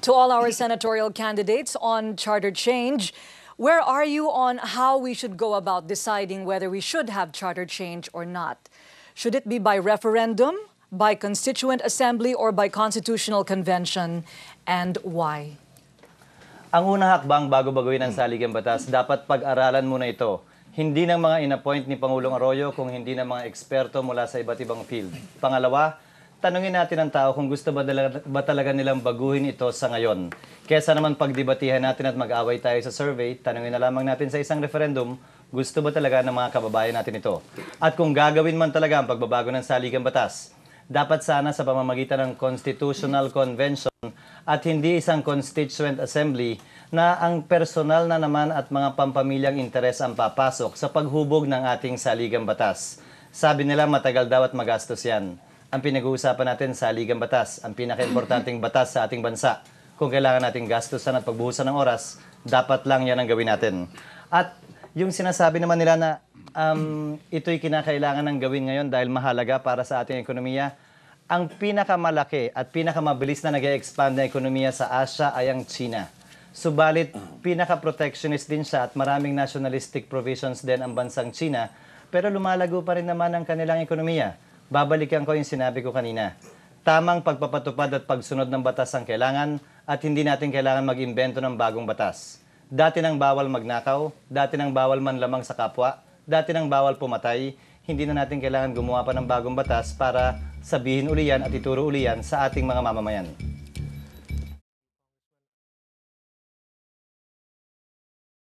To all our senatorial candidates on charter change, where are you on how we should go about deciding whether we should have charter change or not? Should it be by referendum, by constituent assembly, or by constitutional convention, and why? Ang unang hakbang bago baguhin ang saligang batas, dapat pag-aralan muna ito. Hindi ng mga inappoint ni Pangulong Arroyo kung hindi ng mga eksperto mula sa iba't ibang field. Pangalawa, tanungin natin ang tao kung gusto ba talaga nilang baguhin ito sa ngayon. Kesa naman pagdebatihan natin at mag-away tayo sa survey, tanungin na lamang natin sa isang referendum, gusto ba talaga ng mga kababayan natin ito? At kung gagawin man talaga ang pagbabago ng saligang batas, dapat sana sa pamamagitan ng Constitutional Convention at hindi isang Constituent Assembly na ang personal na naman at mga pampamilyang interes ang papasok sa paghubog ng ating saligang batas. Sabi nila matagal daw at magastos yan. Ang pinag-uusapan natin saligang batas, ang pinaka-importanting batas sa ating bansa. Kung kailangan nating gastusan at pagbuhusan ng oras, dapat lang yan ang gawin natin. At yung sinasabi naman nila na ito'y kinakailangan ng gawin ngayon dahil mahalaga para sa ating ekonomiya, ang pinakamalaki at pinakamabilis na nag-e-expand na ekonomiya sa Asia ay ang China. Subalit, pinaka-protectionist din siya at maraming nationalistic provisions din ang bansang China, pero lumalago pa rin naman ang kanilang ekonomiya. Babalikan ko yung sinabi ko kanina. Tamang pagpapatupad at pagsunod ng batas ang kailangan at hindi natin kailangan mag-imbento ng bagong batas. Dati nang bawal magnakaw, dati nang bawal manlamang sa kapwa, dati nang bawal pumatay, hindi na natin kailangan gumawa pa ng bagong batas para sabihin uli yan at ituro uli yan sa ating mga mamamayan.